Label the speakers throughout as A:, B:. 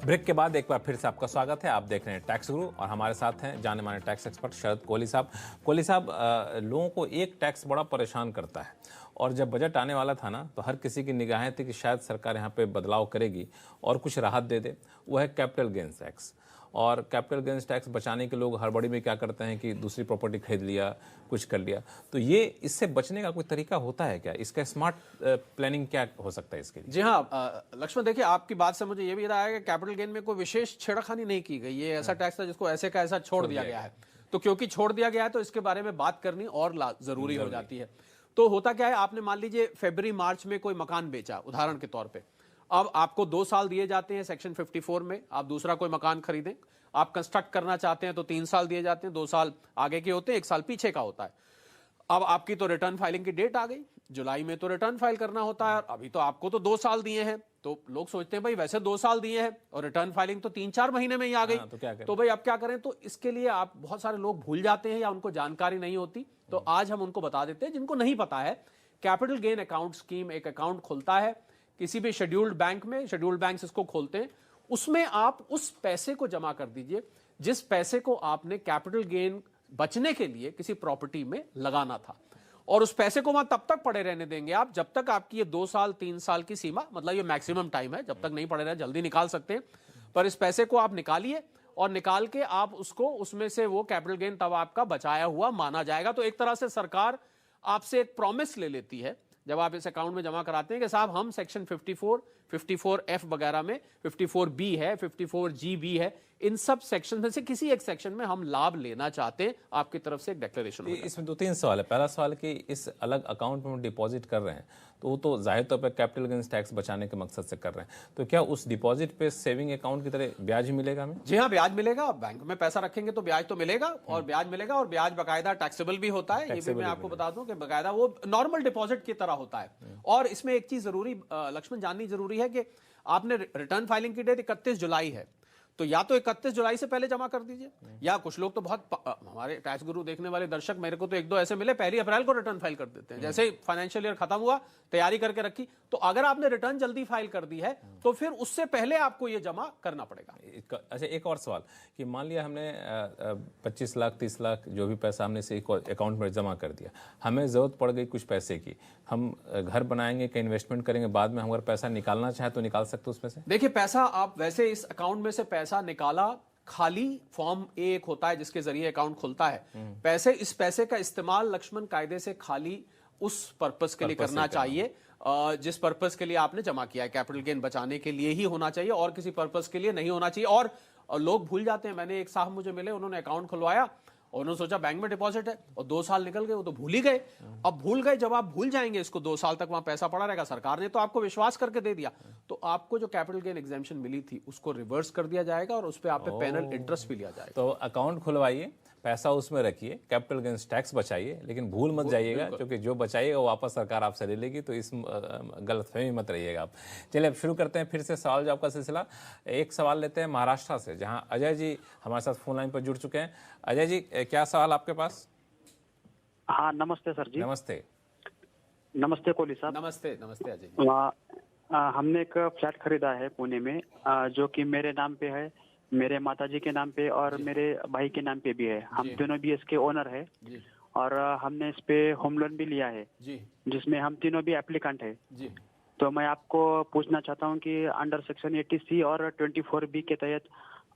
A: Break के बाद एक बार फिर से आपका स्वागत है। आप देख रहे हैं टैक्स गुरु और हमारे साथ हैं जाने माने टैक्स एक्सपर्ट शरद कोहली साहब। कोहली साहब, लोगों को एक टैक्स बड़ा परेशान करता है और जब बजट आने वाला था ना तो हर किसी की निगाहें थी कि शायद सरकार यहाँ पे बदलाव करेगी और कुछ राहत दे दे। वो है कैपिटल गेंस टैक्स। और कैपिटल गेंस टैक्स बचाने के लोग हड़बड़ी में क्या करते हैं कि दूसरी प्रॉपर्टी खरीद लिया, कुछ कर लिया। तो ये इससे बचने का कोई तरीका होता है क्या? इसका स्मार्ट प्लानिंग क्या हो सकता है इसके लिए?
B: जी हाँ लक्ष्मण, देखिए आपकी बात से मुझे ये भी रहा है कि कैपिटल गेन में कोई विशेष छेड़खानी नहीं की गई। ये ऐसा टैक्स था जिसको ऐसे का ऐसा छोड़ दिया गया है। तो क्योंकि छोड़ दिया गया है तो इसके बारे में बात करनी और जरूरी हो जाती है। तो होता क्या है, आपने मान लीजिए फरवरी मार्च में कोई मकान बेचा उदाहरण के तौर पे, अब आपको 2 साल दिए जाते हैं सेक्शन 54 में, आप दूसरा कोई मकान खरीदें। आप कंस्ट्रक्ट करना चाहते हैं तो 3 साल दिए जाते हैं, 2 साल आगे के होते हैं, 1 साल पीछे का होता है। अब आपकी तो रिटर्न फाइलिंग की डेट आ गई, जुलाई में तो रिटर्न फाइल करना होता है और अभी तो आपको तो 2 साल दिए हैं। तो लोग सोचते हैं भाई वैसे 2 साल दिए हैं और रिटर्न फाइलिंग तो 3-4 महीने में ही आ गई।
A: तो क्या करें?
B: तो भाई अब क्या करें? तो इसके लिए आप बहुत सारे लोग भूल जाते हैं या उनको जानकारी नहीं होती। तो आज हम उनको बता देते हैं जिनको नहीं पता है। कैपिटल गेन अकाउंट स्कीम एक अकाउंट खुलता है किसी भी शेड्यूल्ड बैंक में, शेड्यूल्ड बैंक इसको खोलते हैं। उसमें आप उस पैसे को जमा कर दीजिए जिस पैसे को आपने कैपिटल गेन बचने के लिए किसी प्रॉपर्टी में लगाना था, और उस पैसे को वहां तब तक पड़े रहने देंगे आप जब तक आपकी ये 2 साल 3 साल की सीमा, मतलब ये मैक्सिमम टाइम है, जब तक नहीं पड़े रहे जल्दी निकाल सकते हैं। पर इस पैसे को आप निकालिए और निकाल के आप उसको उसमें से वो कैपिटल गेन तब आपका बचाया हुआ माना जाएगा। तो एक तरह से सरकार आपसे एक प्रॉमिस ले लेती है जब आप इस अकाउंट में जमा कराते हैं कि साहब हम सेक्शन 54, 54F वगैरह में, 54B है, 54GB है, इन सब सेक्शन में से किसी एक सेक्शन में हम लाभ लेना चाहते हैं, आपकी तरफ से एक डिक्लेरेशन।
A: इसमें 2-3 सवाल है। पहला सवाल कि इस अलग अकाउंट में हम डिपॉजिट कर रहे हैं तो वो तो जाहिर तौर पर कैपिटल गेंस टैक्स बचाने के मकसद से कर रहे हैं, तो क्या उस डिपॉजिट पे सेविंग अकाउंट की तरह ब्याज मिलेगा हमें?
B: जी हाँ, ब्याज मिलेगा। बैंक में पैसा रखेंगे तो ब्याज तो मिलेगा और ब्याज मिलेगा, और ब्याज बकायदा टैक्सेबल भी होता है। ये भी मैं आपको बता दूं कि बकायदा वो नॉर्मल डिपॉजिट की तरह होता है। और इसमें एक चीज जरूरी लक्ष्मण जाननी जरूरी है कि आपने रिटर्न फाइलिंग की डेट 31 जुलाई है, तो या तो 31 जुलाई से पहले जमा कर दीजिए, या कुछ लोग तो बहुत हमारे टैक्स गुरु देखने वाले दर्शक, मेरे को तो 1-2 ऐसे मिले 1 अप्रैल को रिटर्न फाइल कर देते हैं। जैसे ही फाइनेंशियल ईयर खत्म हुआ, तैयारी करके रखी, तो अगर आपने रिटर्न जल्दी फाइल कर दी है तो फिर उससे पहले आपको ये जमा करना पड़ेगा।
A: अच्छा, एक और सवाल कि मान लिया हमने 25 लाख 30 लाख जो भी पैसा हमने से अकाउंट में जमा कर दिया, हमें जरूरत पड़ गई कुछ पैसे की, हम घर बनाएंगे कि इन्वेस्टमेंट करेंगे, बाद में हम अगर पैसा निकालना चाहे तो निकाल सकते उसमें से?
B: देखिए, पैसा आप वैसे इस अकाउंट में से पैसा निकाला, खाली फॉर्म एक होता है जिसके जरिए अकाउंट खुलता है। इस पैसे का इस्तेमाल लक्ष्मण कायदे से खाली उस पर्पस के लिए करना चाहिए जिस पर्पस के लिए आपने जमा किया है। कैपिटल गेन बचाने के लिए ही होना चाहिए और किसी पर्पस के लिए नहीं होना चाहिए। और लोग भूल जाते हैं। मैंने एक साहब मुझे मिले, उन्होंने अकाउंट खुलवाया और उन्होंने सोचा बैंक में डिपॉजिट है, और 2 साल निकल गए, वो तो भूल ही गए। अब भूल गए, जब आप भूल जाएंगे इसको 2 साल तक वहां पैसा पड़ा रहेगा, सरकार ने तो आपको विश्वास करके दे दिया, तो आपको जो कैपिटल गेन एग्जेम्पशन मिली थी उसको रिवर्स कर दिया जाएगा और उस पर आप पे पेनल इंटरेस्ट भी लिया जाएगा।
A: तो अकाउंट खुलवाइए, पैसा उसमें रखिए, कैपिटल गेंस टैक्स बचाइए, लेकिन भूल मत जाइएगा क्योंकि जो बचाइएगा वो वापस सरकार आपसे ले लेगी, तो इस गलतफहमी मत रहिएगा आप। चलिए अब शुरू करते हैं फिर से सवाल जवाब का सिलसिला। एक सवाल लेते हैं महाराष्ट्र से, जहां अजय जी हमारे साथ फोन लाइन पर जुड़ चुके हैं। अजय जी, क्या सवाल आपके पास?
C: हाँ, नमस्ते सर जी।
A: नमस्ते।
C: नमस्ते कोहली साहब।
B: नमस्ते। नमस्ते अजय जी।
C: हमने एक फ्लैट खरीदा है पुणे में, जो कि मेरे नाम पे है, मेरे माताजी के नाम पे और मेरे भाई के नाम पे भी है। हम तीनों भी इसके ओनर है और हमने इस पे होम लोन भी लिया है जिसमें हम तीनों भी एप्लीकेंट है जी। तो मैं आपको पूछना चाहता हूँ कि अंडर सेक्शन 80C और 24B के तहत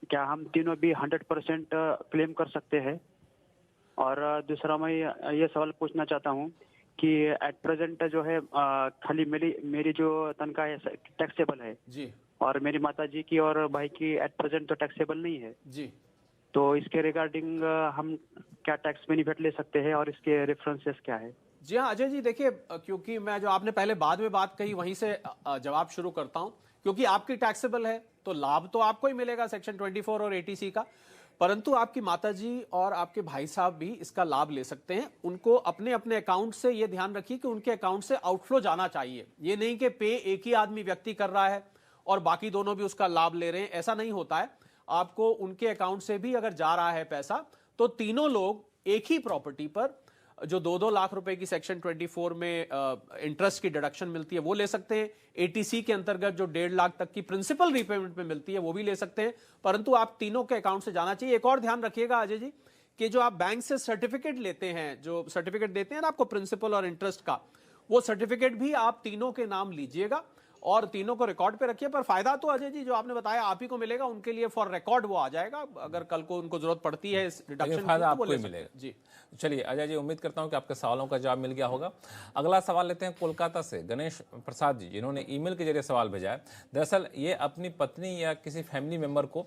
C: क्या हम तीनों भी 100% क्लेम कर सकते हैं? और दूसरा मैं ये सवाल पूछना चाहता हूँ कि एट प्रेजेंट जो है खाली मेरी जो तनख्वाह है टैक्सेबल है जी, और मेरी माताजी की और भाई की एट प्रेजेंट तो टैक्सेबल नहीं है जी। तो इसके रिगार्डिंग हम क्या टैक्स बेनिफिट ले सकते हैं और इसके रेफरेंसेस क्या है?
B: जी हाँ अजय जी, देखिए, क्योंकि मैं जो आपने पहले बाद में बात कही वहीं से जवाब शुरू करता हूं। क्योंकि आपकी टैक्सेबल है तो लाभ तो आपको ही मिलेगा सेक्शन 24 और 80C का, परंतु आपकी माताजी और आपके भाई साहब भी इसका लाभ ले सकते हैं। उनको अपने अपने अकाउंट से ये ध्यान रखिए कि उनके अकाउंट से आउटफ्लो जाना चाहिए। ये नहीं कि पे एक ही आदमी व्यक्ति कर रहा है और बाकी दोनों भी उसका लाभ ले रहे हैं, ऐसा नहीं होता है। आपको उनके अकाउंट से भी अगर जा रहा है पैसा तो तीनों लोग एक ही प्रॉपर्टी पर जो 2-2 लाख रुपए की सेक्शन 24 में इंटरेस्ट की डिडक्शन मिलती है वो ले सकते हैं। एटीसी के अंतर्गत जो 1.5 लाख तक की प्रिंसिपल रीपेमेंट में मिलती है वो भी ले सकते हैं, परंतु आप तीनों के अकाउंट से जाना चाहिए। एक और ध्यान रखिएगा अजय जी कि जो आप बैंक से सर्टिफिकेट लेते हैं, जो सर्टिफिकेट देते हैं ना आपको प्रिंसिपल और इंटरेस्ट का, वो सर्टिफिकेट भी आप तीनों के नाम लीजिएगा और तीनों को रिकॉर्ड पे रखिए। पर फायदा तो अजय जी जो आपने बताया आप ही को मिलेगा, उनके लिए फॉर रिकॉर्ड वो आ जाएगा, अगर कल को उनको जरूरत पड़ती है इस डिडक्शन
A: फायदा
B: की,
A: आपको
B: तो वो
A: ही
B: ले
A: मिलेगा।
B: जी
A: चलिए अजय जी, उम्मीद करता हूं कि आपके सवालों का जवाब मिल गया होगा। अगला सवाल लेते हैं कोलकाता से गणेश प्रसाद जी, जिन्होंने ईमेल के जरिए सवाल भेजा है। दरअसल ये अपनी पत्नी या किसी फैमिली मेंबर को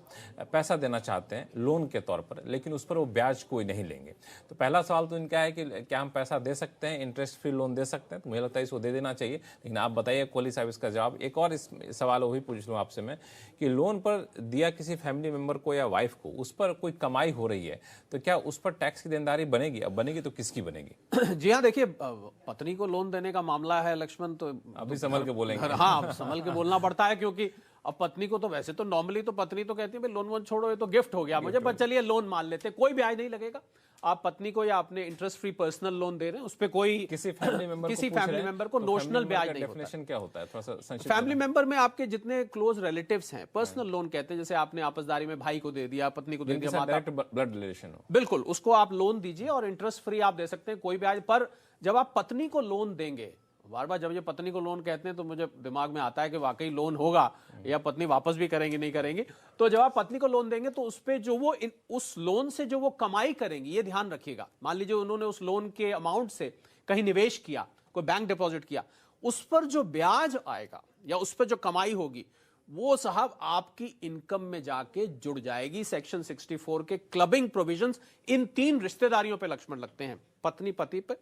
A: पैसा देना चाहते हैं लोन के तौर पर, लेकिन उस पर वो ब्याज कोई नहीं लेंगे। तो पहला सवाल तो इनका है कि क्या हम पैसा दे सकते हैं, इंटरेस्ट फ्री लोन दे सकते हैं? तो मुझे लगता है इसको दे देना चाहिए, लेकिन आप बताइए कोहली साहब इसका जवाब। एक और इस सवाल वही पूछ लूँ आपसे मैं कि लोन पर दिया किसी फैमिली मेंबर को या वाइफ को, उस पर कोई कमाई हो रही है तो क्या उस पर टैक्स की देनदारी बनेगी? अब बनेगी तो किसकी बनेगी?
B: जी हाँ, देखिए पत्नी को लोन देने का मामला है लक्ष्मण, तो
A: अभी संभल के बोलेंगे।
B: हाँ, अब संभल के बोलना पड़ता है, क्योंकि अब पत्नी को तो वैसे तो नॉर्मली तो पत्नी तो कहती है भाई लोन वोन छोड़ो, ये तो गिफ्ट हो गया मुझे, बस चलिए लोन मान लेते, कोई ब्याज नहीं लगेगा। आप पत्नी को या अपने इंटरेस्ट फ्री पर्सनल लोन दे रहे हैं, उस पे कोई
A: किसी फैमिली मेंबर
B: को नोशनल ब्याज नहीं होता।
A: डेफिनेशन क्या होता है, थोड़ा सा संक्षिप्त
B: फैमिली मेंबर में आपके जितने क्लोज रिलेटिव्स हैं, पर्सनल लोन कहते हैं, जैसे आपने आपसदारी में भाई को दे दिया, पत्नी को दे दिया, माता,
A: डायरेक्ट ब्लड रिलेशन हो,
B: बिल्कुल उसको आप लोन दीजिए और इंटरेस्ट फ्री आप दे सकते हैं, कोई ब्याज। पर जब आप पत्नी को लोन देंगे, बार बार जब ये पत्नी को लोन कहते हैं तो मुझे दिमाग में आता है कि वाकई लोन होगा या पत्नी वापस भी करेंगी नहीं करेंगी। तो जब आप पत्नी को लोन देंगे तो उस पे जो वो उस लोन से जो वो कमाई करेंगी, ये ध्यान रखिएगा। मान लीजिए उन्होंने उस लोन के अमाउंट से कहीं निवेश किया, कोई बैंक डिपॉजिट किया, उस पर जो ब्याज आएगा या उस पर जो कमाई होगी वो साहब आपकी इनकम में जाके जुड़ जाएगी। सेक्शन 64 के क्लबिंग प्रोविजंस इन 3 रिश्तेदारियों पे लक्ष्मण लगते हैं, पत्नी पति पे,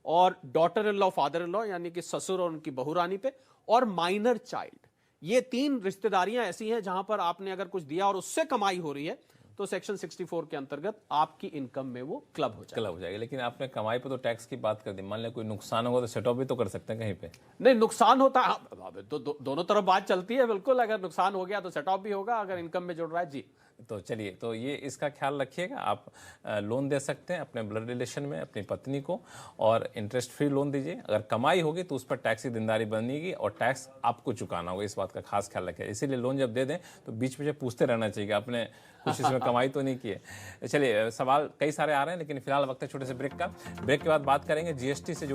B: और daughter in law father in law यानी कि ससुर और उनकी बहुरानी पे, और माइनर चाइल्ड। ये 3 रिश्तेदारियां ऐसी हैं जहां पर आपने अगर कुछ दिया और उससे कमाई हो रही है तो सेक्शन 64 के अंतर्गत आपकी इनकम में वो क्लब हो जाएगा।
A: लेकिन आपने कमाई पर तो टैक्स की बात कर दी, मान लिया कोई नुकसान होगा तो सेट ऑफ भी तो कर सकते हैं कहीं पे।
B: नहीं, नुकसान होता है तो दोनों तरफ बात चलती है, बिल्कुल। अगर नुकसान हो गया तो सेट ऑफ भी होगा, अगर इनकम में जुड़ रहा है। जी
A: तो चलिए, तो ये इसका ख्याल रखिएगा। आप लोन दे सकते हैं अपने ब्लड रिलेशन में अपनी पत्नी को, और इंटरेस्ट फ्री लोन दीजिए। अगर कमाई होगी तो उस पर टैक्स की देनदारी बनेगी और टैक्स आपको चुकाना होगा, इस बात का खास ख्याल रखें। इसीलिए लोन जब दे दें तो बीच में पूछते रहना चाहिए आपने कुछ इसमें कमाई तो नहीं की है। चलिए, सवाल कई सारे आ रहे हैं, लेकिन फिलहाल वक्त है छोटे से ब्रेक का। ब्रेक के बाद बात करेंगे जीएसटी से